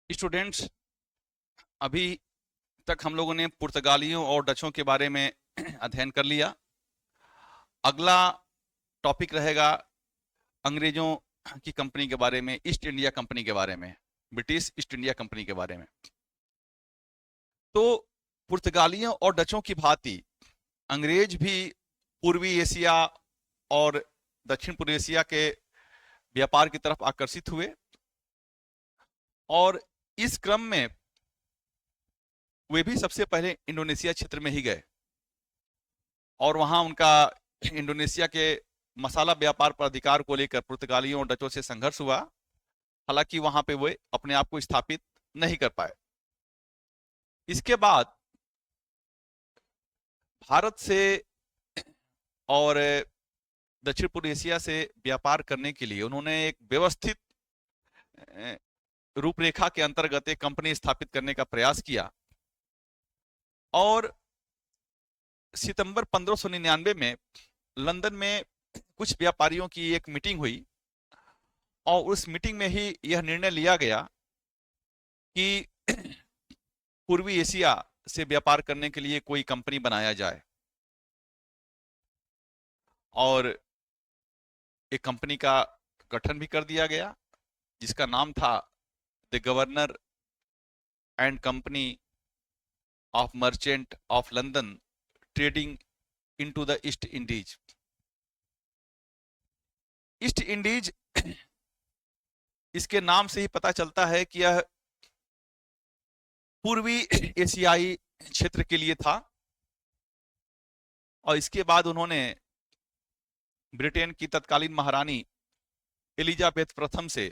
Students, अभी तक हम लोगों ने पुर्तगालियों और डचों के बारे में अध्ययन कर लिया। अगला टॉपिक रहेगा अंग्रेजों की कंपनी के बारे में, ईस्ट इंडिया कंपनी के बारे में, ब्रिटिश ईस्ट इंडिया कंपनी के बारे में। तो पुर्तगालियों और डचों की भांति अंग्रेज भी पूर्वी एशिया और दक्षिण पूर्व एशिया के व्यापार की तरफ आकर्षित हुए और इस क्रम में वे भी सबसे पहले इंडोनेशिया क्षेत्र में ही गए और वहां उनका इंडोनेशिया के मसाला व्यापार पर अधिकार को लेकर पुर्तगालियों और डचों से संघर्ष हुआ। हालांकि वहां पे वे अपने आप को स्थापित नहीं कर पाए। इसके बाद भारत से और दक्षिण पूर्व एशिया से व्यापार करने के लिए उन्होंने एक व्यवस्थित रूपरेखा के अंतर्गत एक कंपनी स्थापित करने का प्रयास किया और सितंबर 1599 में लंदन में कुछ व्यापारियों की एक मीटिंग हुई और उस मीटिंग में ही यह निर्णय लिया गया कि पूर्वी एशिया से व्यापार करने के लिए कोई कंपनी बनाया जाए और एक कंपनी का गठन भी कर दिया गया जिसका नाम था the governor and company of merchant of London trading into the east Indies. East Indies इसके नाम से ही पता चलता है कि यह पूर्वी एशियाई क्षेत्र के लिए था और इसके बाद उन्होंने ब्रिटेन की तत्कालीन महारानी एलिजाबेथ प्रथम से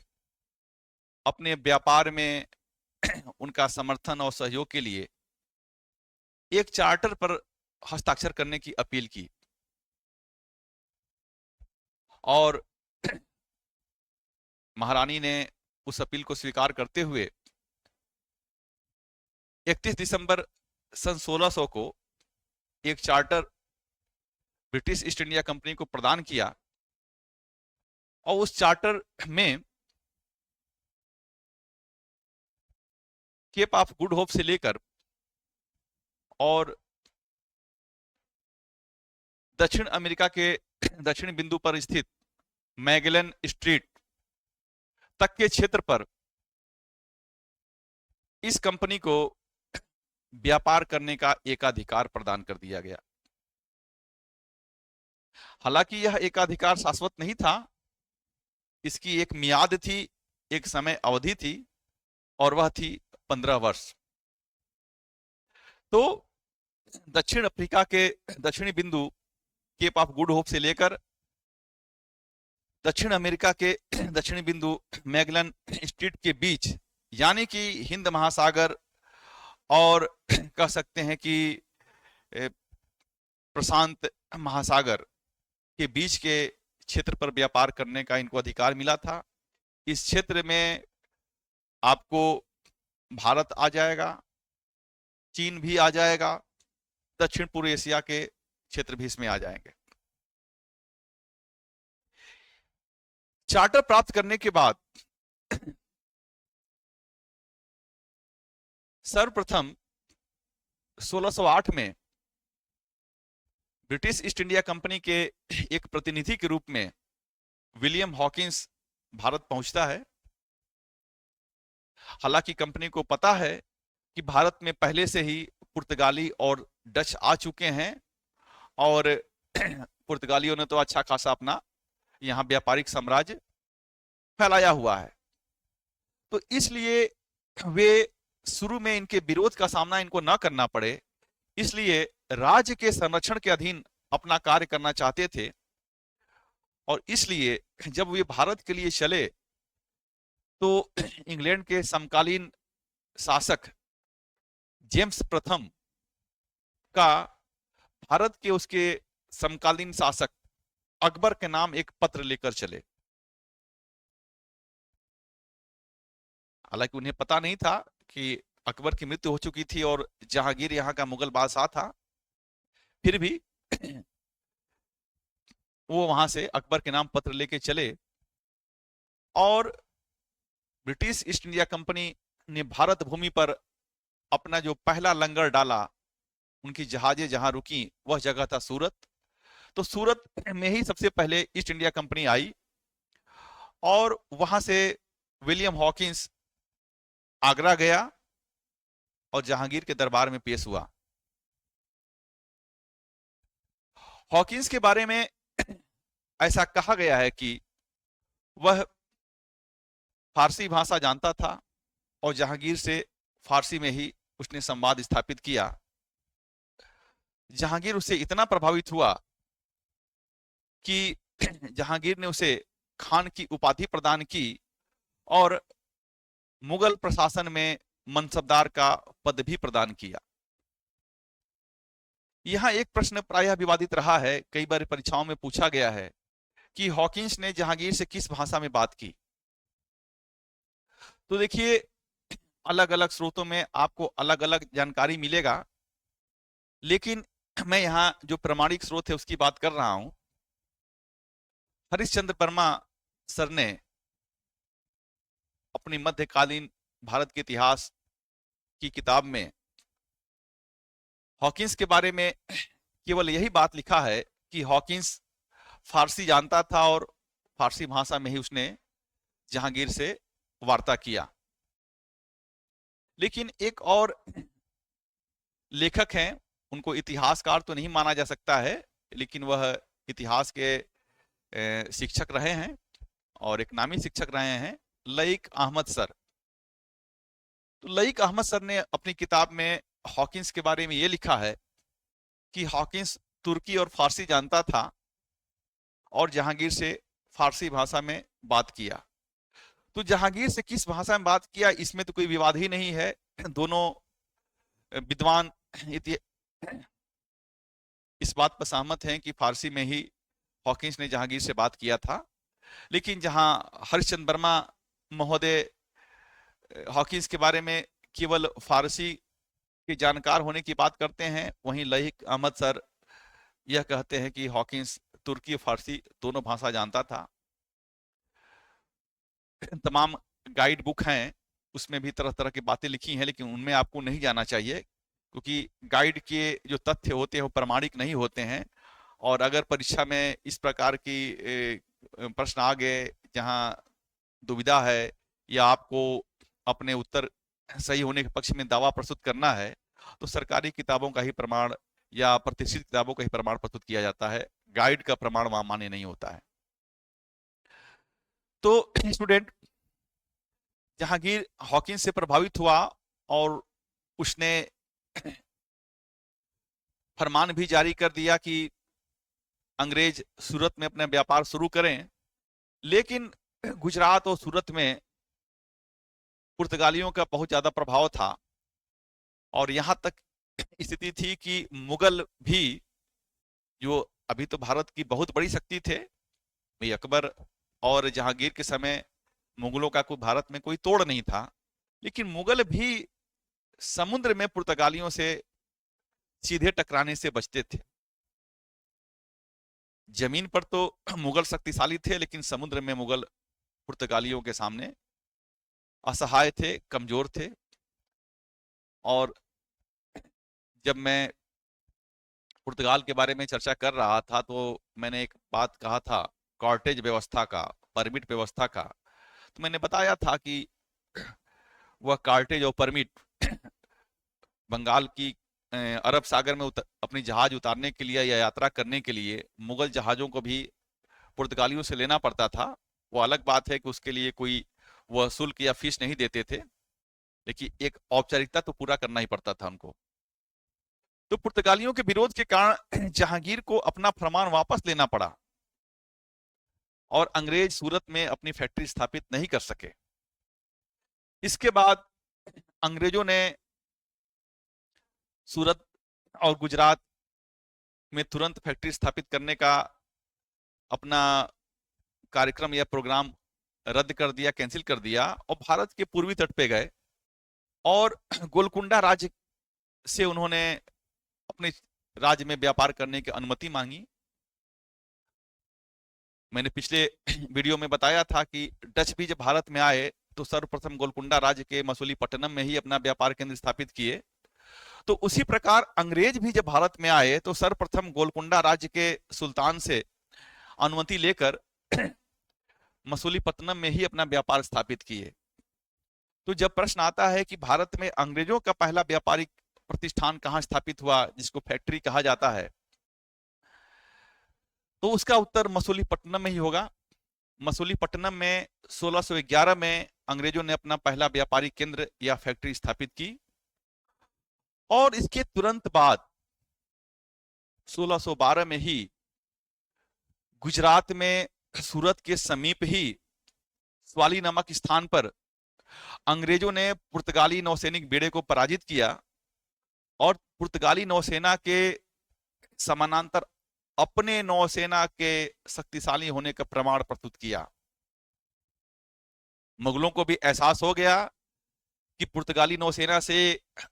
अपने व्यापार में उनका समर्थन और सहयोग के लिए एक चार्टर पर हस्ताक्षर करने की अपील की और महारानी ने उस अपील को स्वीकार करते हुए 31 दिसंबर सन 1600 को एक charter British east India company को प्रदान किया और उस चार्टर में केप ऑफ गुड होप से लेकर और दक्षिण अमेरिका के दक्षिण बिंदु पर स्थित मैगेलन स्ट्रीट तक के क्षेत्र पर इस कंपनी को व्यापार करने का एकाधिकार प्रदान कर दिया गया। हालांकि यह एकाधिकार शाश्वत नहीं था, इसकी एक मियाद थी, एक समय अवधि थी और वह थी 15 वर्ष। तो दक्षिण अफ्रीका के दक्षिणी बिंदु केप ऑफ गुड होप से लेकर दक्षिण अमेरिका के दक्षिणी बिंदु मैगलन स्ट्रीट के बीच, यानी कि हिंद महासागर और कह सकते हैं कि प्रशांत महासागर के बीच के क्षेत्र पर व्यापार करने का इनको अधिकार मिला था। इस क्षेत्र में आपको भारत आ जाएगा, चीन भी आ जाएगा, दक्षिण पूर्व एशिया के क्षेत्र भी इसमें आ जाएंगे। चार्टर प्राप्त करने के बाद सर्वप्रथम 1608 में ब्रिटिश ईस्ट इंडिया कंपनी के एक प्रतिनिधि के रूप में विलियम हॉकिंस भारत पहुंचता है। हालांकि कंपनी को पता है कि भारत में पहले से ही पुर्तगाली और डच आ चुके हैं और पुर्तगालियों ने तो अच्छा खासा अपना यहां व्यापारिक साम्राज्य फैलाया हुआ है, तो इसलिए वे शुरू में इनके विरोध का सामना इनको न करना पड़े, इसलिए राज्य के संरक्षण के अधीन अपना कार्य करना चाहते थे। और इसलिए जब वे भारत के लिए चले तो इंग्लैंड के समकालीन शासक जेम्स प्रथम का भारत के उसके समकालीन शासक अकबर के नाम एक पत्र लेकर चले। हालांकि उन्हें पता नहीं था कि अकबर की मृत्यु हो चुकी थी और जहांगीर यहाँ का मुगल बादशाह था, फिर भी वो वहां से अकबर के नाम पत्र लेके चले और ब्रिटिश ईस्ट इंडिया कंपनी ने भारत भूमि पर अपना जो पहला लंगर डाला, उनकी जहाजें जहां रुकी वह जगह था सूरत। तो सूरत में ही सबसे पहले ईस्ट इंडिया कंपनी आई और वहां से विलियम हॉकिंस आगरा गया और जहांगीर के दरबार में पेश हुआ। हॉकिंस के बारे में ऐसा कहा गया है कि वह फारसी भाषा जानता था और जहांगीर से फारसी में ही उसने संवाद स्थापित किया। जहांगीर उससे इतना प्रभावित हुआ कि जहांगीर ने उसे खान की उपाधि प्रदान की और मुगल प्रशासन में मनसबदार का पद भी प्रदान किया। यहां एक प्रश्न प्रायः विवादित रहा है, कई बार परीक्षाओं में पूछा गया है कि हॉकिंस ने जहांगीर से किस भाषा में बात की। तो देखिए, अलग अलग स्रोतों में आपको अलग अलग जानकारी मिलेगा, लेकिन मैं यहां जो प्रमाणिक स्रोत है उसकी बात कर रहा हूं। हरिश्चंद्र वर्मा सर ने अपनी मध्यकालीन भारत के इतिहास की किताब में हॉकिंस के बारे में केवल यही बात लिखा है कि हॉकिंस फारसी जानता था और फारसी भाषा में ही उसने जहांगीर से वार्ता किया। लेकिन एक और लेखक हैं, उनको इतिहासकार तो नहीं माना जा सकता है, लेकिन वह इतिहास के शिक्षक रहे हैं और एक नामी शिक्षक रहे हैं, लईक अहमद सर। तो लईक अहमद सर ने अपनी किताब में हॉकिंस के बारे में यह लिखा है कि हॉकिंस तुर्की और फारसी जानता था और जहांगीर से फारसी भाषा में बात किया। तो जहांगीर से किस भाषा में बात किया, इसमें तो कोई विवाद ही नहीं है। दोनों विद्वान इस बात पर सहमत हैं कि फारसी में ही हॉकिंस ने जहांगीर से बात किया था। लेकिन जहां हरिश्चंद्र वर्मा महोदय हॉकिंस के बारे में केवल फारसी के जानकार होने की बात करते हैं, वहीं लईक अहमद सर यह कहते हैं कि हॉकिंस तुर्की और फारसी दोनों भाषा जानता था। तमाम गाइड बुक हैं, उसमें भी तरह तरह की बातें लिखी हैं, लेकिन उनमें आपको नहीं जाना चाहिए, क्योंकि गाइड के जो तथ्य होते हैं वो प्रमाणिक नहीं होते हैं। और अगर परीक्षा में इस प्रकार की प्रश्न आ गए जहां दुविधा है या आपको अपने उत्तर सही होने के पक्ष में दावा प्रस्तुत करना है, तो सरकारी किताबों का ही प्रमाण या प्रतिष्ठित किताबों का ही प्रमाण प्रस्तुत किया जाता है, गाइड का प्रमाण वहां मान्य नहीं होता है। तो स्टूडेंट, जहांगीर हॉकिंस से प्रभावित हुआ और उसने फरमान भी जारी कर दिया कि अंग्रेज सूरत में अपना व्यापार शुरू करें। लेकिन गुजरात और सूरत में पुर्तगालियों का बहुत ज्यादा प्रभाव था और यहां तक स्थिति थी कि मुगल भी, जो अभी तो भारत की बहुत बड़ी शक्ति थे, भाई अकबर और जहांगीर के समय मुगलों का कोई भारत में कोई तोड़ नहीं था, लेकिन मुगल भी समुद्र में पुर्तगालियों से सीधे टकराने से बचते थे। जमीन पर तो मुगल शक्तिशाली थे, लेकिन समुद्र में मुगल पुर्तगालियों के सामने असहाय थे, कमजोर थे। और जब मैं पुर्तगाल के बारे में चर्चा कर रहा था तो मैंने एक बात कहा था कॉर्टेज व्यवस्था का, परमिट व्यवस्था का। तो मैंने बताया था कि वह कार्टेज और परमिट बंगाल की अरब सागर में अपनी जहाज उतारने के लिए या यात्रा करने के लिए मुगल जहाजों को भी पुर्तगालियों से लेना पड़ता था। वो अलग बात है कि उसके लिए कोई वह शुल्क या फीस नहीं देते थे, लेकिन एक औपचारिकता तो पूरा करना ही पड़ता था उनको। तो पुर्तगालियों के विरोध के कारण जहांगीर को अपना फरमान वापस लेना पड़ा और अंग्रेज सूरत में अपनी फैक्ट्री स्थापित नहीं कर सके। इसके बाद अंग्रेजों ने सूरत और गुजरात में तुरंत फैक्ट्री स्थापित करने का अपना कार्यक्रम या प्रोग्राम रद्द कर दिया, कैंसिल कर दिया और भारत के पूर्वी तट पे गए और गोलकुंडा राज्य से उन्होंने अपने राज्य में व्यापार करने की अनुमति मांगी। मैंने पिछले वीडियो में बताया था कि डच भी जब भारत में आए तो सर्वप्रथम गोलकुंडा राज्य के मसूलीपट्टनम में ही अपना व्यापार केंद्र स्थापित किए। तो उसी प्रकार अंग्रेज भी जब भारत में आए तो सर्वप्रथम गोलकुंडा राज्य के सुल्तान से अनुमति लेकर मसूलीपट्टनम में ही अपना व्यापार स्थापित किए। तो जब प्रश्न आता है कि भारत में अंग्रेजों का पहला व्यापारिक प्रतिष्ठान कहाँ स्थापित हुआ, जिसको फैक्ट्री कहा जाता है, तो उसका उत्तर मसूलीपट्टनम में ही होगा। मसूलीपट्टनम में 1611 में अंग्रेजों ने अपना पहला व्यापारिक केंद्र या फैक्ट्री स्थापित की और इसके तुरंत बाद 1612 में ही गुजरात में सूरत के समीप ही स्वाली नामक स्थान पर अंग्रेजों ने पुर्तगाली नौसैनिक बेड़े को पराजित किया और पुर्तगाली नौसेना के समानांतर अपने नौसेना के शक्तिशाली होने का प्रमाण प्रस्तुत किया। मुगलों को भी एहसास हो गया कि पुर्तगाली नौसेना से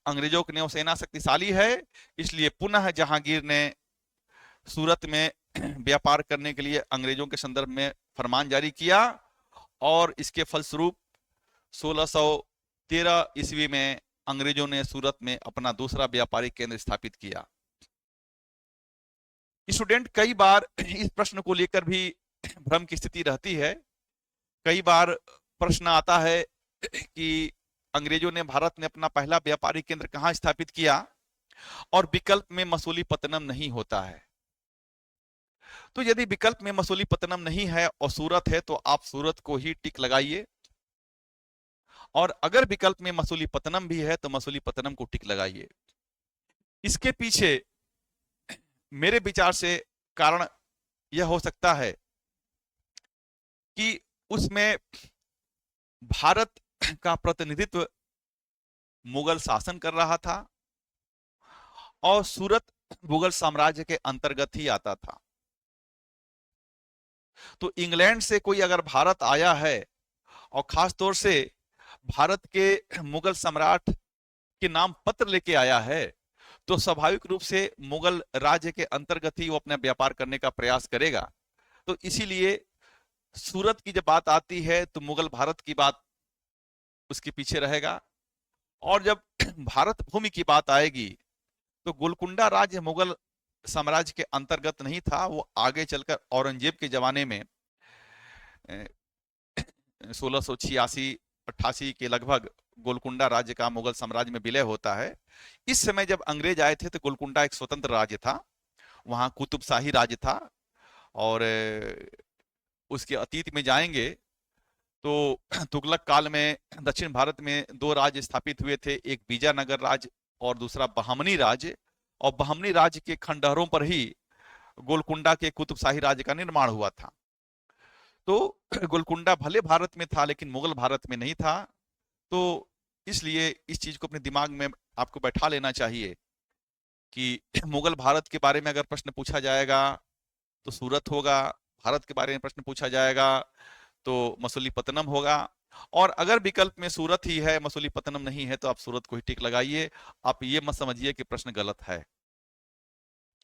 अंग्रेजों की नौसेना शक्तिशाली है, इसलिए पुनः जहांगीर ने सूरत में व्यापार करने के लिए अंग्रेजों के संदर्भ में फरमान जारी किया और इसके फलस्वरूप 1613 ईस्वी में अंग्रेजों ने सूरत में अपना दूसरा व्यापारिक केंद्र स्थापित किया। स्टूडेंट, कई बार इस प्रश्न को लेकर भी भ्रम की स्थिति रहती है। कई बार प्रश्न आता है कि अंग्रेजों ने भारत में अपना पहला व्यापारिक केंद्र कहां स्थापित किया और विकल्प में मसूलीपट्टनम नहीं होता है। तो यदि विकल्प में मसूलीपट्टनम नहीं है और सूरत है तो आप सूरत को ही टिक लगाइए, और अगर विकल्प में मसूलीपट्टनम भी है तो मसूलीपट्टनम को टिक लगाइए। इसके पीछे मेरे विचार से कारण यह हो सकता है कि उसमें भारत का प्रतिनिधित्व मुगल शासन कर रहा था और सूरत मुगल साम्राज्य के अंतर्गत ही आता था। तो इंग्लैंड से कोई अगर भारत आया है और खास तौर से भारत के मुगल सम्राट के नाम पत्र लेके आया है, तो स्वाभाविक रूप से मुगल राज्य के अंतर्गत ही वो अपना व्यापार करने का प्रयास करेगा। तो इसीलिए सूरत की जब बात आती है तो मुगल भारत की बात उसके पीछे रहेगा, और जब भारत भूमि की बात आएगी तो गोलकुंडा राज्य मुगल साम्राज्य के अंतर्गत नहीं था। वो आगे चलकर औरंगजेब के जमाने में 1686-88 के लगभग गोलकुंडा राज्य का मुगल साम्राज्य में विलय होता है। इस समय जब अंग्रेज आए थे तो गोलकुंडा एक स्वतंत्र राज्य था, वहां कुतुबशाही राज्य था। और उसके अतीत में जाएंगे तो तुगलक काल में दक्षिण भारत में दो राज्य स्थापित हुए थे, एक विजयनगर राज्य और दूसरा बहमनी राज्य, और बहमनी राज्य के खंडहरों पर ही गोलकुंडा के कुतुबशाही राज्य का निर्माण हुआ था। तो गोलकुंडा भले भारत में था लेकिन मुगल भारत में नहीं था। तो इसलिए इस चीज को अपने दिमाग में आपको बैठा लेना चाहिए कि मुगल भारत के बारे में अगर प्रश्न पूछा जाएगा तो सूरत होगा, भारत के बारे में प्रश्न पूछा जाएगा तो मसूलीपट्टनम होगा, और अगर विकल्प में सूरत ही है मसूलीपट्टनम नहीं है तो आप सूरत को ही टिक लगाइए। आप ये मत समझिए कि प्रश्न गलत है।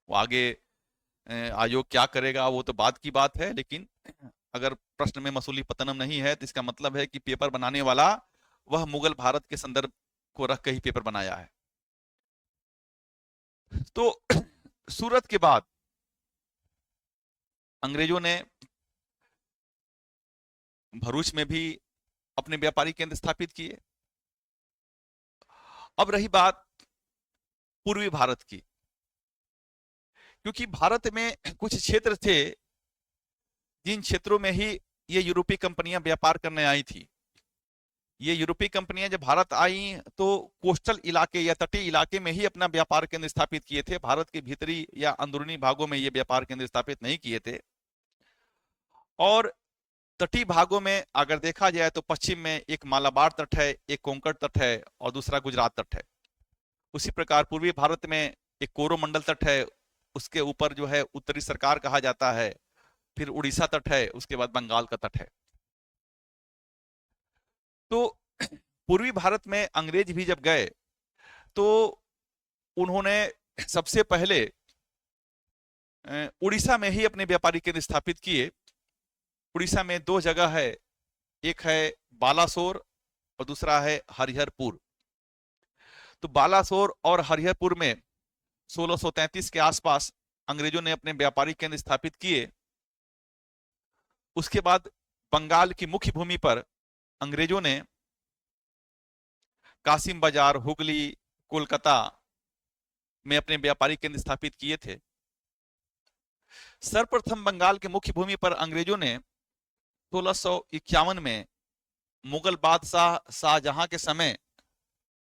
वो आगे आयोग क्या करेगा वो तो बाद की बात है, लेकिन अगर प्रश्न में मसूलीपट्टनम नहीं है तो इसका मतलब है कि पेपर बनाने वाला वह मुगल भारत के संदर्भ को रख के ही पेपर बनाया है। तो सूरत के बाद अंग्रेजों ने भरूच में भी अपने व्यापारिक केंद्र स्थापित किए। अब रही बात पूर्वी भारत की, क्योंकि भारत में कुछ क्षेत्र थे जिन क्षेत्रों में ही ये यूरोपीय कंपनियां व्यापार करने आई थी। ये यूरोपीय कंपनियां जब भारत आई तो कोस्टल इलाके या तटीय इलाके में ही अपना व्यापार केंद्र स्थापित किए थे। भारत के भीतरी या अंदरूनी भागों में ये व्यापार केंद्र स्थापित नहीं किए थे। और तटीय भागों में अगर देखा जाए तो पश्चिम में एक मालाबार तट है, एक कोंकण तट है और दूसरा गुजरात तट है। उसी प्रकार पूर्वी भारत में एक कोरोमंडल तट है, उसके ऊपर जो है उत्तरी सरकार कहा जाता है, फिर उड़ीसा तट है, उसके बाद बंगाल का तट है। तो पूर्वी भारत में अंग्रेज भी जब गए तो उन्होंने सबसे पहले उड़ीसा में ही अपने व्यापारिक केंद्र स्थापित किए। उड़ीसा में दो जगह है, एक है बालासोर और दूसरा है हरिहरपुर। तो बालासोर और हरिहरपुर में 1633 के आसपास अंग्रेजों ने अपने व्यापारिक केंद्र स्थापित किए। उसके बाद बंगाल की मुख्य भूमि पर अंग्रेजों ने कासिम बाजार, हुगली, कोलकाता में अपने व्यापारिक केंद्र स्थापित किए थे। सर्वप्रथम बंगाल के मुख्य भूमि पर अंग्रेजों ने 1651 में मुगल बादशाह शाहजहां के समय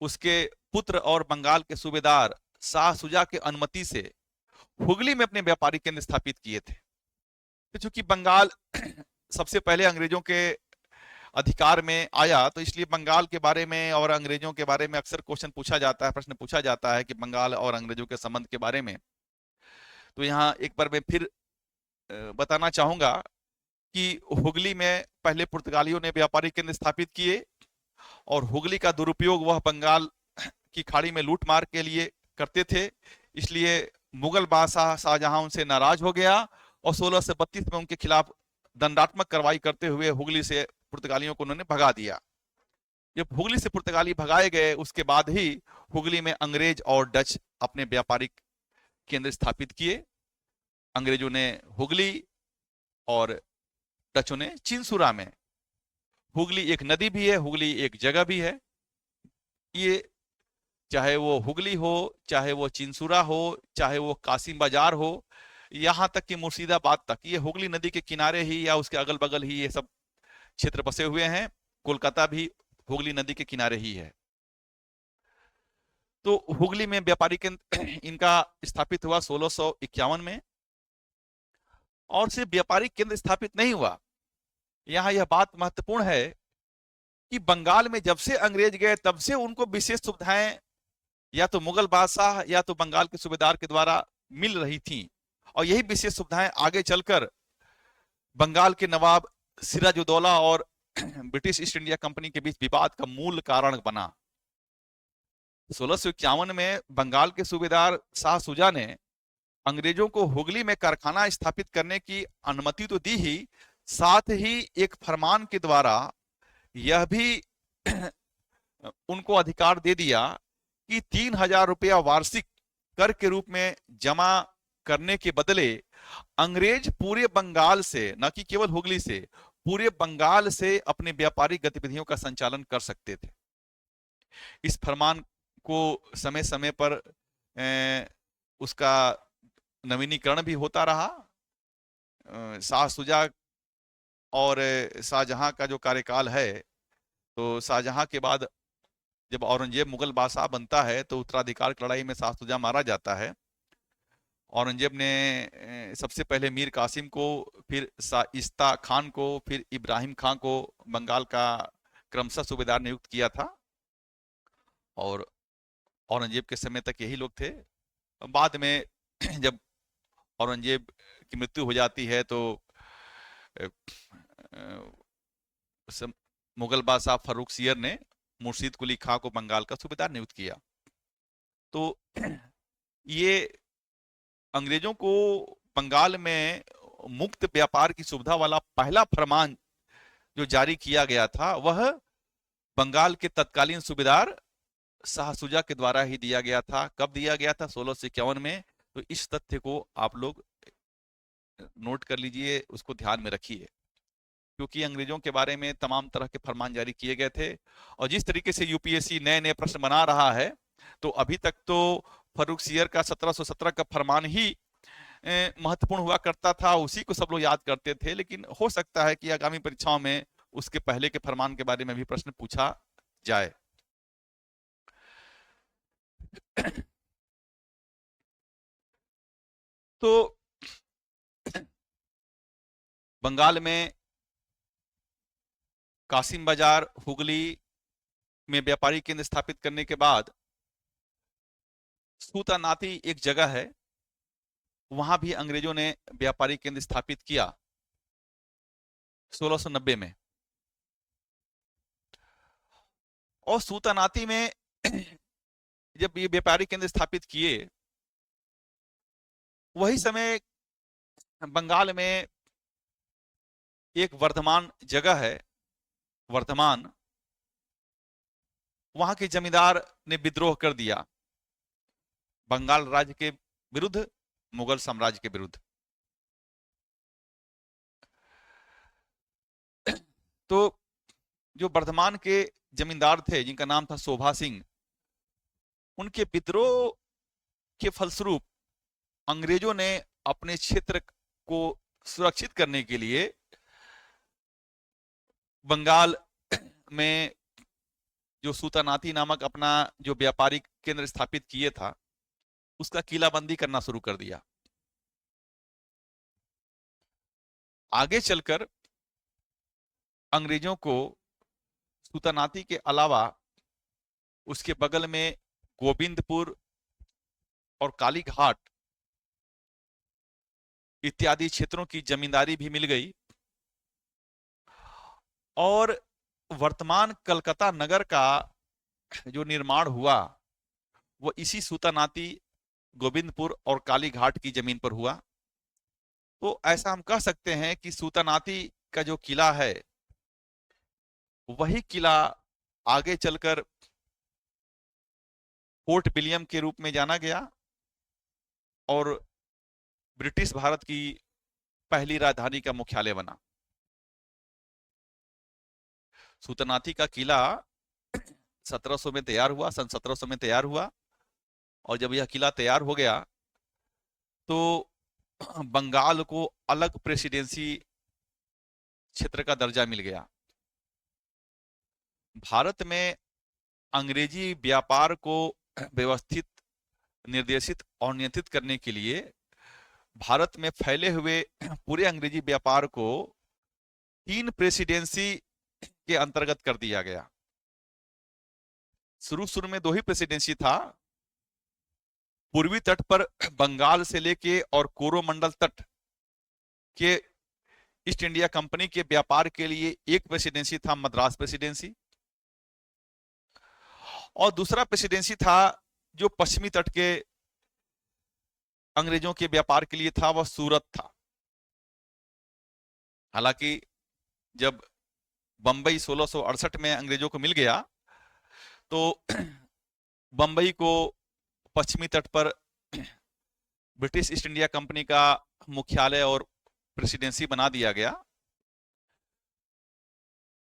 उसके पुत्र और बंगाल के सूबेदार शाह सुजा की अनुमति से हुगली में अपने व्यापारिक केंद्र स्थापित किए थे। तो चूंकि बंगाल सबसे पहले अंग्रेजों के अधिकार में आया, तो इसलिए बंगाल के बारे में और अंग्रेजों के बारे में अक्सर क्वेश्चन पूछा जाता है, प्रश्न पूछा जाता है कि बंगाल और अंग्रेजों के संबंध के बारे में। तो यहाँ एक बार मैं फिर बताना चाहूंगा कि हुगली में पहले पुर्तगालियों ने व्यापारिक केंद्र स्थापित किए और हुगली का दुरुपयोग वह बंगाल की खाड़ी में लूटमार के लिए करते थे। इसलिए मुगल बादशाह शाहजहां उनसे नाराज हो गया और 1632 में उनके खिलाफ दंडात्मक कार्रवाई करते हुए हुगली से पुर्तगालियों को उन्होंने भगा दिया। जब हुगली से पुर्तगाली भगाए गए, उसके बाद ही हुगली में अंग्रेज और डच अपने व्यापारिक केंद्र स्थापित किए। अंग्रेजों ने हुगली और डचों ने चिंसुरा में। हुगली एक नदी भी है, हुगली एक जगह भी है। ये चाहे वो हुगली हो, चाहे वो चिंसुरा हो, चाहे वो कासिम बाजार हो, यहां तक कि मुर्शिदाबाद तक, ये हुगली नदी के किनारे ही या उसके अगल बगल ही ये सब क्षेत्र बसे हुए हैं। कोलकाता भी हुगली नदी के किनारे ही है। तो हुगली में व्यापारिक केंद्र इनका स्थापित हुआ 1651 में। और सिर्फ व्यापारिक केंद्र स्थापित नहीं हुआ, यहां यह बात महत्वपूर्ण है कि बंगाल में जब से अंग्रेज गए तब से उनको विशेष सुविधाएं या तो मुगल बादशाह या तो बंगाल के सूबेदार के द्वारा मिल रही थी, और यही विशेष सुविधाएं आगे चलकर बंगाल के नवाब सिराजुद्दौला और ब्रिटिश ईस्ट इंडिया कंपनी के बीच विवाद का मूल कारण बना। 1651 में बंगाल के सूबेदार शाह सुजा ने अंग्रेजों को हुगली में कारखाना स्थापित करने की अनुमति तो दी ही, साथ ही एक फरमान के द्वारा यह भी उनको अधिकार दे दिया कि 3000 रुपया वार्षिक कर के रूप में जमा करने के बदले अंग्रेज पूरे बंगाल से, न कि केवल हुगली से, पूरे बंगाल से अपने व्यापारिक गतिविधियों का संचालन कर सकते थे। इस फरमान को समय समय पर उसका नवीनीकरण भी होता रहा। शाह सुजा और शाहजहां का जो कार्यकाल है, तो शाहजहां के बाद जब औरंगजेब मुगल बादशाह बनता है तो उत्तराधिकार की लड़ाई में शाह सुजा मारा जाता है। औरंगजेब ने सबसे पहले मीर कासिम को, फिर शाइस्ता खान को, फिर इब्राहिम खान को बंगाल का क्रमशः सूबेदार नियुक्त किया था, और औरंगजेब के समय तक यही लोग थे। बाद में जब औरंगजेब की मृत्यु हो जाती है तो मुगल बादशाह फर्रुख सियर ने मुर्शीद कुली खां को बंगाल का सूबेदार नियुक्त किया। तो ये अंग्रेजों को बंगाल में मुक्त व्यापार की सुविधा वाला पहला फरमान जो जारी किया गया था, वह बंगाल के तत्कालीन सूबेदार शाह सुजा के द्वारा ही दिया गया था। कब दिया गया था? 1651 में। तो इस तथ्य को आप लोग नोट कर लीजिए, उसको ध्यान में रखिए, क्योंकि अंग्रेजों के बारे में तमाम तरह के फरमान जारी किए गए थे। और जिस तरीके से यूपीएससी नए नए प्रश्न बना रहा है, तो अभी तक तो फर्रुख सियर का 1717 का फरमान ही महत्वपूर्ण हुआ करता था, उसी को सब लोग याद करते थे। लेकिन हो सकता है कि आगामी परीक्षाओं में उसके पहले के फरमान के बारे में भी प्रश्न पूछा जाए। तो बंगाल में कासिम बाजार, हुगली में व्यापारी केंद्र स्थापित करने के बाद सूतानाती एक जगह है, वहां भी अंग्रेजों ने व्यापारी केंद्र स्थापित किया 1690 में। और सूतानाती में जब ये व्यापारी केंद्र स्थापित किए, वही समय बंगाल में एक वर्धमान जगह है, वर्धमान, वहां के जमींदार ने विद्रोह कर दिया बंगाल राज्य के विरुद्ध, मुगल साम्राज्य के विरुद्ध। तो जो वर्धमान के जमींदार थे जिनका नाम था शोभा सिंह, उनके विद्रोह के फलस्वरूप अंग्रेजों ने अपने क्षेत्र को सुरक्षित करने के लिए बंगाल में जो सूतानाती नामक अपना जो व्यापारिक केंद्र स्थापित किए था, उसका किलाबंदी करना शुरू कर दिया। आगे चलकर अंग्रेजों को सूतानाती के अलावा उसके बगल में गोविंदपुर और कालीघाट इत्यादि क्षेत्रों की जमींदारी भी मिल गई और वर्तमान कलकत्ता नगर का जो निर्माण हुआ वो इसी सूतानाती, गोविंदपुर और कालीघाट की जमीन पर हुआ। तो ऐसा हम कह सकते हैं कि सूतानाती का जो किला है वही किला आगे चलकर फोर्ट विलियम के रूप में जाना गया और ब्रिटिश भारत की पहली राजधानी का मुख्यालय बना। सूतानाती का किला 1700 में तैयार हुआ, सन 1700 में तैयार हुआ, और जब यह किला तैयार हो गया तो बंगाल को अलग प्रेसिडेंसी क्षेत्र का दर्जा मिल गया। भारत में अंग्रेजी व्यापार को व्यवस्थित, निर्देशित और नियंत्रित करने के लिए भारत में फैले हुए पूरे अंग्रेजी व्यापार को 3 प्रेसिडेंसी के अंतर्गत कर दिया गया। शुरू में 2 ही प्रेसिडेंसी था। पूर्वी तट पर बंगाल से लेके और कोरोमंडल तट के ईस्ट इंडिया कंपनी के व्यापार के लिए एक प्रेसिडेंसी था, मद्रास प्रेसिडेंसी, और दूसरा प्रेसिडेंसी था जो पश्चिमी तट के अंग्रेजों के व्यापार के लिए था, वह सूरत था। हालांकि जब बंबई 1668 में अंग्रेजों को मिल गया तो बंबई को पश्चिमी तट पर ब्रिटिश ईस्ट इंडिया कंपनी का मुख्यालय और प्रेसिडेंसी बना दिया गया।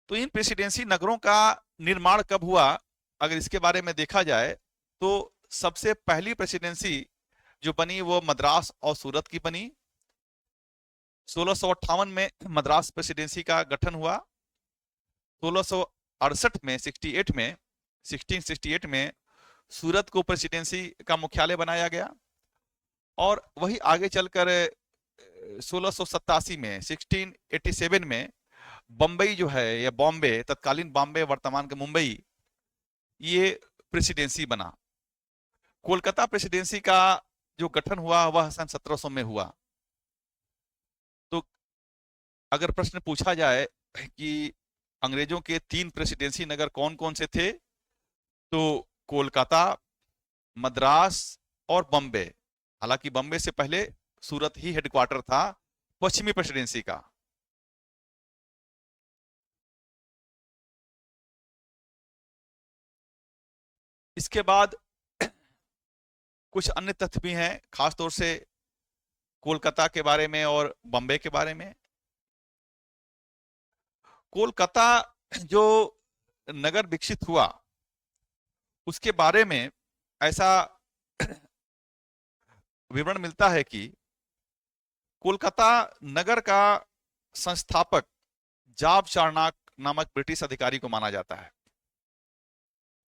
तो इन प्रेसिडेंसी नगरों का निर्माण कब हुआ, अगर इसके बारे में देखा जाए तो सबसे पहली प्रेसिडेंसी जो बनी वो मद्रास और सूरत की बनी। 1658 में मद्रास प्रेसिडेंसी का गठन हुआ। 1668 में 1668 में सूरत को प्रेसिडेंसी का मुख्यालय बनाया गया, और वही आगे चलकर 1687 में 1687 में बम्बई जो है, या बॉम्बे, तत्कालीन बॉम्बे वर्तमान के मुंबई, ये प्रेसिडेंसी बना। कोलकाता प्रेसिडेंसी का जो गठन हुआ वह सन 1700 में हुआ। तो अगर प्रश्न पूछा जाए कि अंग्रेजों के 3 प्रेसिडेंसी नगर कौन कौन से थे, तो कोलकाता, मद्रास और बम्बे। हालांकि बम्बे से पहले सूरत ही हेडक्वार्टर था पश्चिमी प्रेसिडेंसी का। इसके बाद कुछ अन्य तथ्य भी हैं, खासतौर से कोलकाता के बारे में और बम्बे के बारे में। कोलकाता जो नगर विकसित हुआ उसके बारे में ऐसा विवरण मिलता है कि कोलकाता नगर का संस्थापक जाब चारनाक नामक ब्रिटिश अधिकारी को माना जाता है।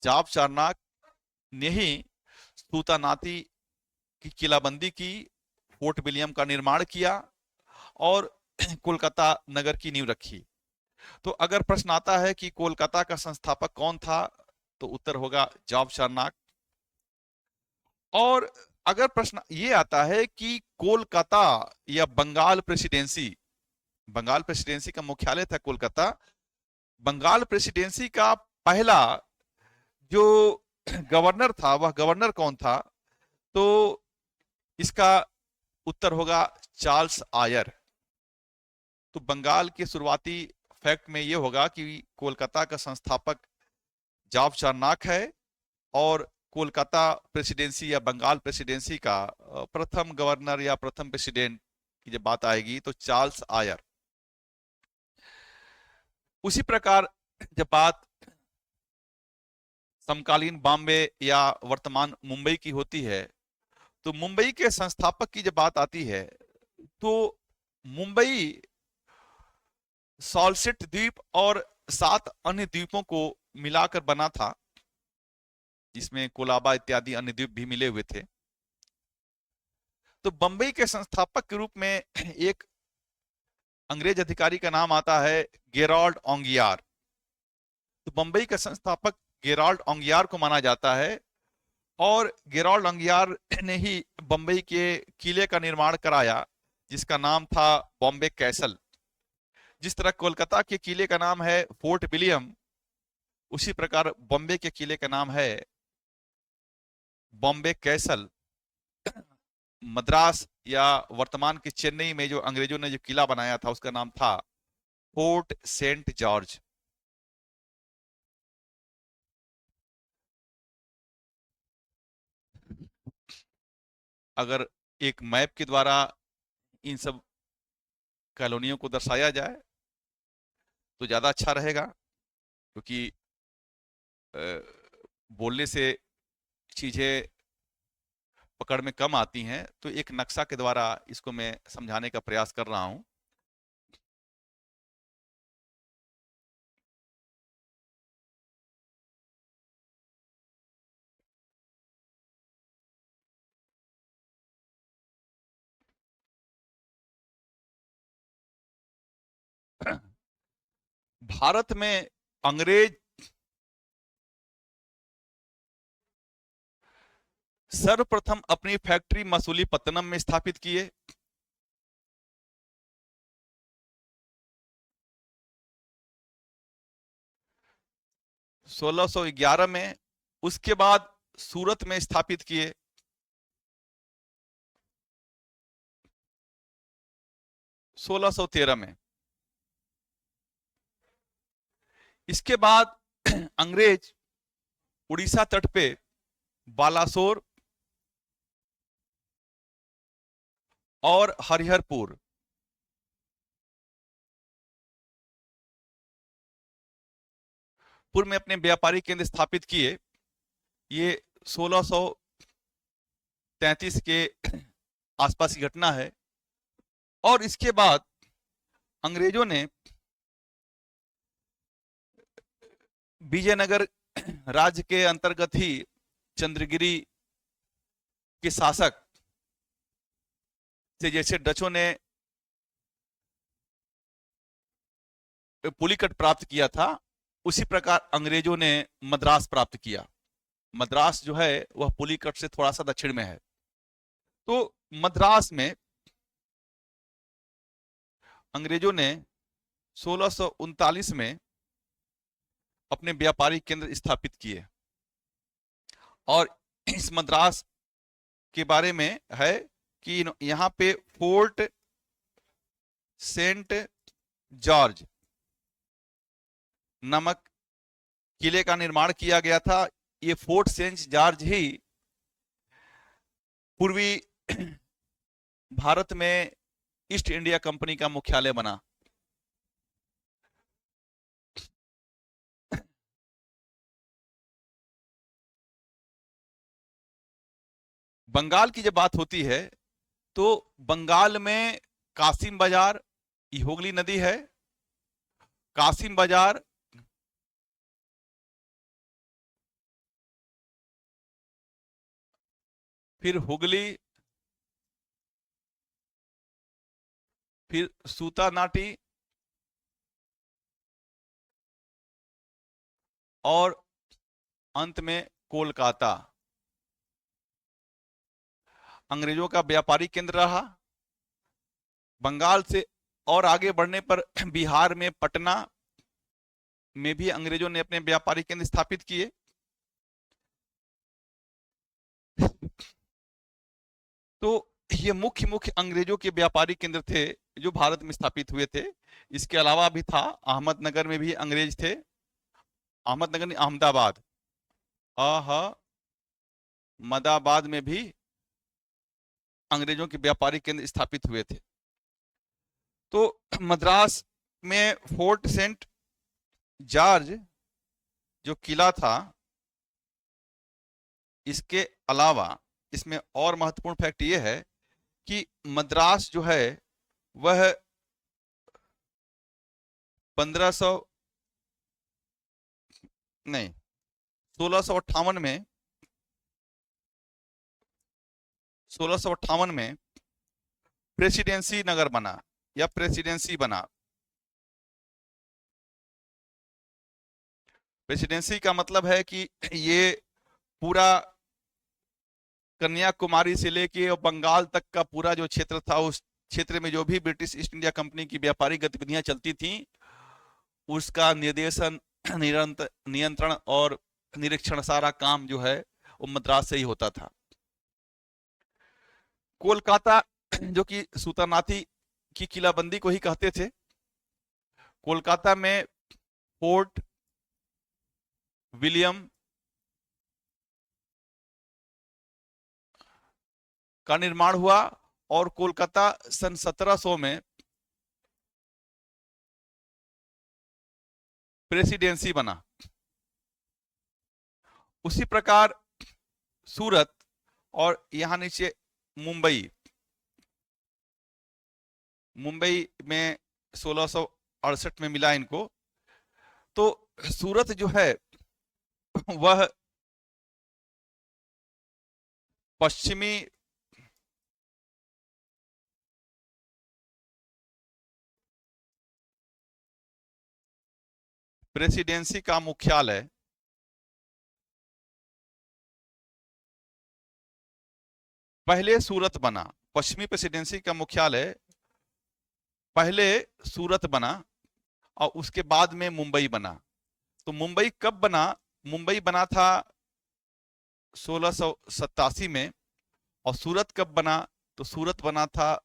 जाब चारनाक ने ही सूतानाती की किलाबंदी की, फोर्ट विलियम का निर्माण किया और कोलकाता नगर की नींव रखी। तो अगर प्रश्न आता है कि कोलकाता का संस्थापक कौन था, तो उत्तर होगा जाब चारनाक। और अगर प्रश्न ये आता है कि कोलकाता या बंगाल प्रेसिडेंसी का मुख्यालय था कोलकाता, बंगाल प्रेसिडेंसी का पहला जो गवर्नर था वह गवर्नर कौन था, तो इसका उत्तर होगा चार्ल्स आयर। तो बंगाल के शुरुआती फैक्ट में यह होगा कि कोलकाता का संस्थापक जाफ चारनाक है, और कोलकाता प्रेसिडेंसी या बंगाल प्रेसिडेंसी का प्रथम गवर्नर या प्रथम प्रेसिडेंट की जब बात आएगी तो चार्ल्स आयर। उसी प्रकार जब बात समकालीन बॉम्बे या वर्तमान मुंबई की होती है, तो मुंबई के संस्थापक की जब बात आती है तो मुंबई सॉल्सिट द्वीप और 7 अन्य द्वीपों को मिलाकर बना था, जिसमें कोलाबा इत्यादि अन्य द्वीप भी मिले हुए थे। तो बंबई के संस्थापक के रूप में एक अंग्रेज अधिकारी का नाम आता है गेराल्ड ओंगियार। तो बंबई का संस्थापक गेराल्ड ओंगियार को माना जाता है, और गेराल्ड ओंगियार ने ही बंबई के किले का निर्माण कराया, जिसका नाम था बॉम्बे कैसल। जिस तरह कोलकाता के किले का नाम है फोर्ट विलियम, उसी प्रकार बॉम्बे के किले का नाम है बॉम्बे कैसल। मद्रास या वर्तमान के चेन्नई में जो अंग्रेजों ने जो किला बनाया था उसका नाम था फोर्ट सेंट जॉर्ज। अगर एक मैप के द्वारा इन सब कॉलोनियों को दर्शाया जाए तो ज्यादा अच्छा रहेगा, क्योंकि बोलने से चीजें पकड़ में कम आती हैं। तो एक नक्शा के द्वारा इसको मैं समझाने का प्रयास कर रहा हूं। भारत में अंग्रेज सर्वप्रथम अपनी फैक्ट्री मसूलीपट्टनम में स्थापित किए। सोलह सौ 11 में, उसके बाद सूरत में स्थापित किए। सोलह सौ 13 में। इसके बाद अंग्रेज उड़ीसा तट पे बालासोर और हरिहरपुर पूर्व में अपने व्यापारिक केंद्र स्थापित किए। ये 1633 के आसपास की घटना है। और इसके बाद अंग्रेजों ने विजयनगर राज्य के अंतर्गत ही चंद्रगिरी के शासक से, जैसे डचों ने पुलिकट प्राप्त किया था, उसी प्रकार अंग्रेजों ने मद्रास प्राप्त किया। मद्रास जो है वह पुलिकट से थोड़ा सा दक्षिण में है। तो मद्रास में अंग्रेजों ने 1639 में अपने व्यापारिक केंद्र स्थापित किए। और इस मद्रास के बारे में है कि यहां पे फोर्ट सेंट जॉर्ज नामक किले का निर्माण किया गया था। ये फोर्ट सेंट जॉर्ज ही पूर्वी भारत में ईस्ट इंडिया कंपनी का मुख्यालय बना। बंगाल की जब बात होती है तो बंगाल में कासिम बाजार, ये हुगली नदी है, कासिम बाजार, फिर हुगली, फिर सूतानाटी, और अंत में कोलकाता अंग्रेजों का व्यापारिक केंद्र रहा। बंगाल से और आगे बढ़ने पर बिहार में पटना में भी अंग्रेजों ने अपने व्यापारिक केंद्र स्थापित किए। तो ये मुख्य मुख्य अंग्रेजों के व्यापारिक केंद्र थे जो भारत में स्थापित हुए थे। इसके अलावा भी था, अहमदनगर में भी अंग्रेज थे, अहमदनगर नहीं, अहमदाबाद, अहमदाबाद में भी अंग्रेजों के व्यापारिक केंद्र स्थापित हुए थे। तो मद्रास में फोर्ट सेंट जॉर्ज जो किला था, इसके अलावा इसमें और महत्वपूर्ण फैक्ट ये है कि मद्रास जो है वह 1500 नहीं 1658 में 1658 में प्रेसिडेंसी नगर बना या प्रेसिडेंसी बना। प्रेसिडेंसी का मतलब है कि ये पूरा कन्याकुमारी से लेके और बंगाल तक का पूरा जो क्षेत्र था, उस क्षेत्र में जो भी ब्रिटिश ईस्ट इंडिया कंपनी की व्यापारिक गतिविधियां चलती थी, उसका निर्देशन, नियंत्रण और निरीक्षण, सारा काम जो है वो मद्रास से ही होता था। कोलकाता जो कि सुल्तानाती की किलाबंदी को ही कहते थे, कोलकाता में फोर्ट विलियम का निर्माण हुआ और कोलकाता सन 1700 में प्रेसिडेंसी बना। उसी प्रकार सूरत और यहां नीचे मुंबई, मुंबई में 1668 में मिला इनको। तो सूरत जो है वह पश्चिमी प्रेसिडेंसी का मुख्यालय पहले सूरत बना। पश्चिमी प्रेसिडेंसी का मुख्यालय पहले सूरत बना और उसके बाद में मुंबई बना। तो मुंबई कब बना? मुंबई बना था 1687 में। और सूरत कब बना? तो सूरत बना था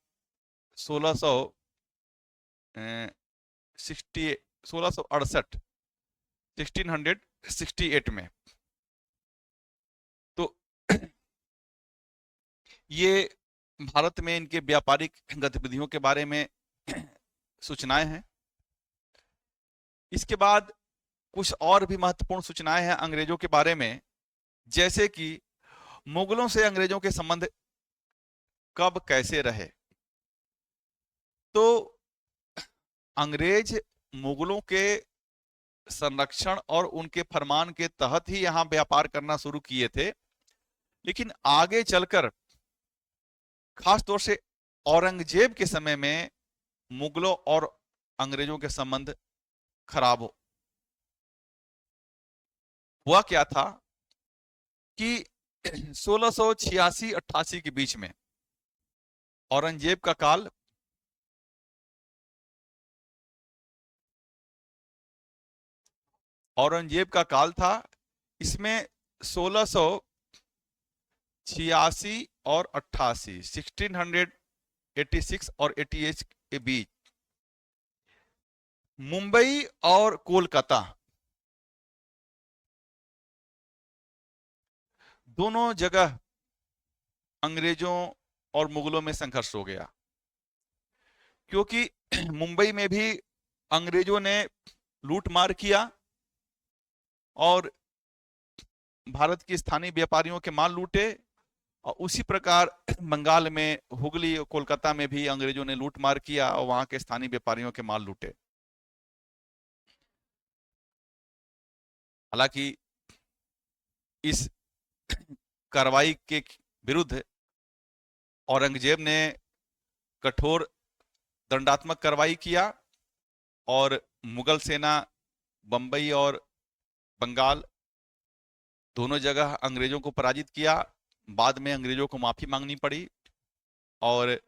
1668 1668 में। तो ये भारत में इनके व्यापारिक गतिविधियों के बारे में सूचनाएं हैं। इसके बाद कुछ और भी महत्वपूर्ण सूचनाएं हैं अंग्रेजों के बारे में, जैसे कि मुगलों से अंग्रेजों के संबंध कब कैसे रहे। तो अंग्रेज मुगलों के संरक्षण और उनके फरमान के तहत ही यहां व्यापार करना शुरू किए थे, लेकिन आगे चलकर खास तौर से औरंगजेब के समय में मुगलों और अंग्रेजों के संबंध खराब हुआ। क्या था कि 1686-88 के बीच में औरंगजेब का काल, औरंगजेब का काल था। इसमें 1686 और 88, 1686 और 88 के बीच मुंबई और कोलकाता दोनों जगह अंग्रेजों और मुगलों में संघर्ष हो गया, क्योंकि मुंबई में भी अंग्रेजों ने लूटमार किया और भारत के स्थानीय व्यापारियों के माल लूटे। और उसी प्रकार बंगाल में हुगली और कोलकाता में भी अंग्रेजों ने लूटमार किया और वहां के स्थानीय व्यापारियों के माल लूटे। हालांकि इस कार्रवाई के विरुद्ध औरंगजेब ने कठोर दंडात्मक कार्रवाई किया और मुगल सेना बंबई और बंगाल दोनों जगह अंग्रेजों को पराजित किया। बाद में अंग्रेजों को माफी मांगनी पड़ी और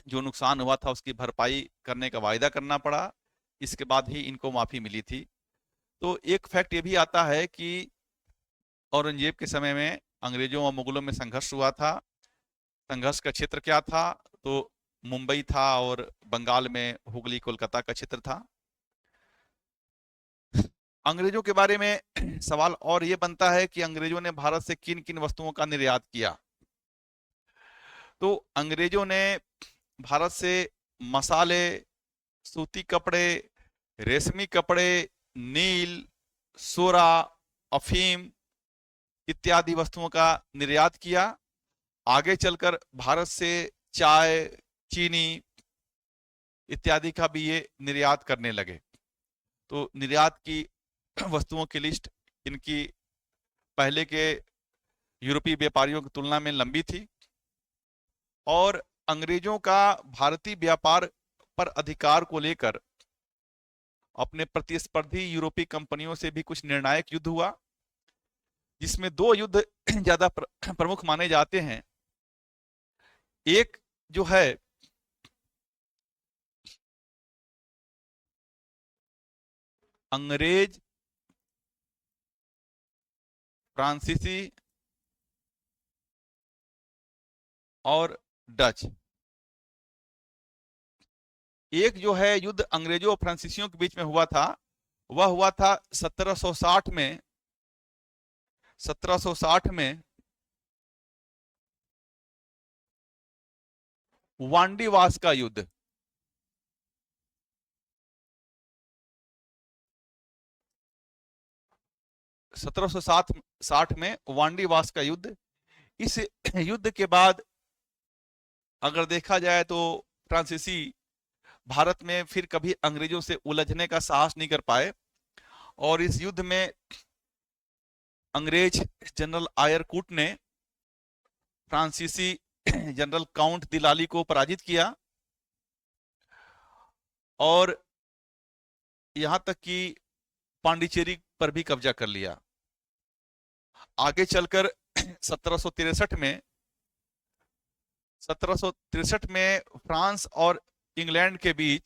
जो नुकसान हुआ था उसकी भरपाई करने का वायदा करना पड़ा। इसके बाद ही इनको माफी मिली थी। तो एक फैक्ट ये भी आता है कि औरंगजेब के समय में अंग्रेजों और मुगलों में संघर्ष हुआ था। संघर्ष का क्षेत्र क्या था? तो मुंबई था और बंगाल में हुगली कोलकाता का क्षेत्र था। अंग्रेजों के बारे में सवाल और ये बनता है कि अंग्रेजों ने भारत से किन किन वस्तुओं का निर्यात किया। तो अंग्रेजों ने भारत से मसाले, सूती कपड़े, रेशमी कपड़े, नील, सोरा, अफीम इत्यादि वस्तुओं का निर्यात किया। आगे चलकर भारत से चाय, चीनी इत्यादि का भी ये निर्यात करने लगे। तो निर्यात की वस्तुओं की लिस्ट इनकी पहले के यूरोपीय व्यापारियों की तुलना में लंबी थी और अंग्रेजों का भारतीय व्यापार पर अधिकार को लेकर अपने प्रतिस्पर्धी यूरोपीय कंपनियों से भी कुछ निर्णायक युद्ध हुआ, जिसमें दो युद्ध ज्यादा प्रमुख माने जाते हैं। एक जो है अंग्रेज फ्रांसीसी और डच। एक जो है युद्ध अंग्रेजों और फ्रांसीसियों के बीच में हुआ था, वह हुआ था 1760 में। 1760 में वांडीवास का युद्ध। सत्रह सौ साठ में वांडीवास का युद्ध। इस युद्ध के बाद अगर देखा जाए तो फ्रांसीसी भारत में फिर कभी अंग्रेजों से उलझने का साहस नहीं कर पाए और इस युद्ध में अंग्रेज जनरल आयरकूट ने फ्रांसीसी जनरल काउंट दिलाली को पराजित किया और यहां तक कि पांडिचेरी पर भी कब्जा कर लिया। आगे चलकर 1763 में फ्रांस और इंग्लैंड के बीच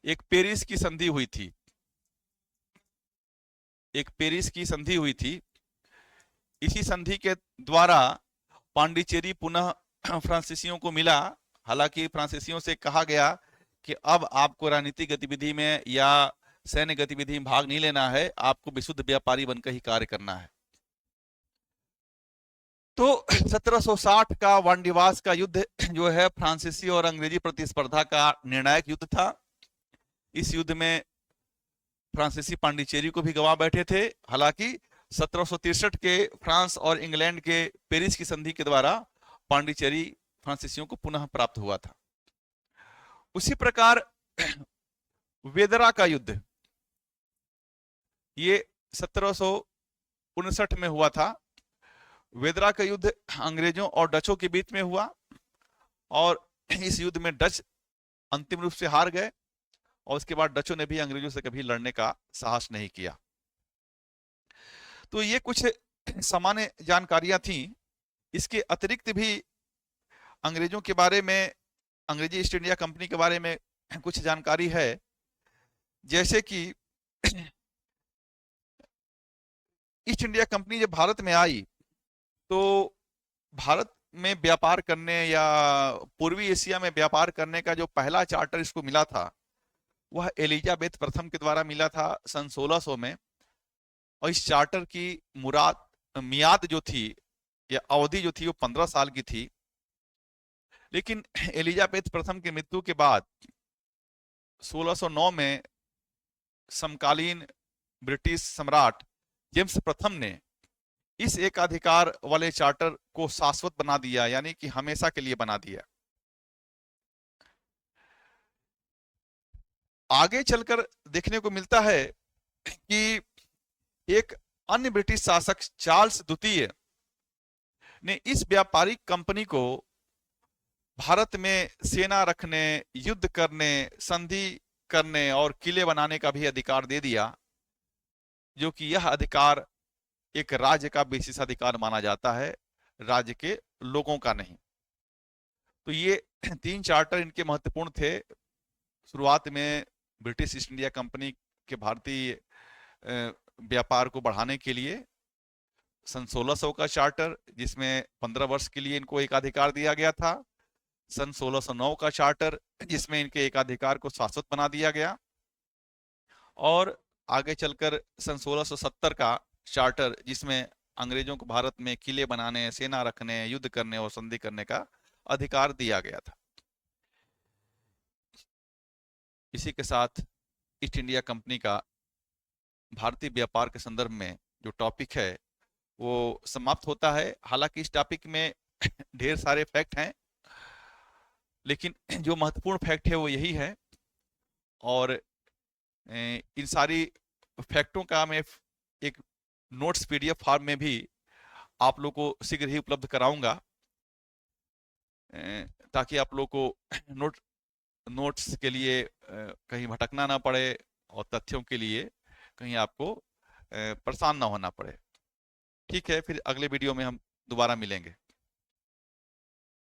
एक पेरिस की संधि हुई थी। इसी संधि के द्वारा पांडिचेरी पुनः फ्रांसीसियों को मिला। हालांकि फ्रांसीसियों से कहा गया कि अब आपको राजनीतिक गतिविधि में या सैन्य गतिविधि में भाग नहीं लेना है, आपको विशुद्ध व्यापारी बनकर ही कार्य करना है। तो 1760 का वांडीवास का युद्ध जो है फ्रांसीसी और अंग्रेजी प्रतिस्पर्धा का निर्णायक युद्ध था। इस युद्ध में फ्रांसीसी पांडिचेरी को भी गंवा बैठे थे। हालांकि 1763 के फ्रांस और इंग्लैंड के पेरिस की संधि के द्वारा पांडिचेरी फ्रांसीसियों को पुनः प्राप्त हुआ था। उसी प्रकार वेदरा का युद्ध ये 1759 में हुआ था। वेदरा का युद्ध अंग्रेजों और डचों के बीच में हुआ और इस युद्ध में डच अंतिम रूप से हार गए और उसके बाद डचों ने भी अंग्रेजों से कभी लड़ने का साहस नहीं किया। तो ये कुछ सामान्य जानकारियां थी। इसके अतिरिक्त भी अंग्रेजों के बारे में, अंग्रेजी ईस्ट इंडिया कंपनी के बारे में कुछ जानकारी है। जैसे कि ईस्ट इंडिया कंपनी जब भारत में आई तो भारत में व्यापार करने या पूर्वी एशिया में व्यापार करने का जो पहला चार्टर इसको मिला था वह एलिजाबेथ प्रथम के द्वारा मिला था सन 1600 में। और इस चार्टर की मियाद जो थी या अवधि जो थी वो 15 साल की थी। लेकिन एलिजाबेथ प्रथम की मृत्यु के बाद 1609 में समकालीन ब्रिटिश सम्राट जेम्स प्रथम ने इस एकाधिकार वाले चार्टर को शाश्वत बना दिया, यानी कि हमेशा के लिए बना दिया। आगे चलकर देखने को मिलता है कि एक अन्य ब्रिटिश शासक चार्ल्स द्वितीय ने इस व्यापारिक कंपनी को भारत में सेना रखने, युद्ध करने, संधि करने और किले बनाने का भी अधिकार दे दिया, जो कि यह अधिकार एक राज्य का विशेषाधिकार माना जाता है, राज्य के लोगों का नहीं। तो ये 3 चार्टर इनके महत्वपूर्ण थे। शुरुआत में ब्रिटिश ईस्ट इंडिया कंपनी के भारतीय व्यापार को बढ़ाने के लिए सन 1600 का चार्टर, जिसमें 15 वर्ष के लिए इनको एकाधिकार दिया गया था। सन 1609 का चार्टर, जिसमें इनके एकाधिकार को शाश्वत बना दिया गया, और आगे चलकर सन 1670 का चार्टर, जिसमें अंग्रेजों को भारत में किले बनाने, सेना रखने, युद्ध करने और संधि करने का अधिकार दिया गया था। इसी के साथ ईस्ट इंडिया कंपनी का भारतीय व्यापार के संदर्भ में जो टॉपिक है वो समाप्त होता है। हालांकि इस टॉपिक में ढेर सारे फैक्ट हैं, लेकिन जो महत्वपूर्ण फैक्ट है वो यही है, और इन सारी फैक्टों का मैं एक नोट्स पीडीएफ फॉर्म में भी आप लोग को शीघ्र ही उपलब्ध कराऊंगा, ताकि आप लोग को नोट्स के लिए कहीं भटकना ना पड़े, और तथ्यों के लिए कहीं आपको परेशान ना होना पड़े। ठीक है, फिर अगले वीडियो में हम दोबारा मिलेंगे।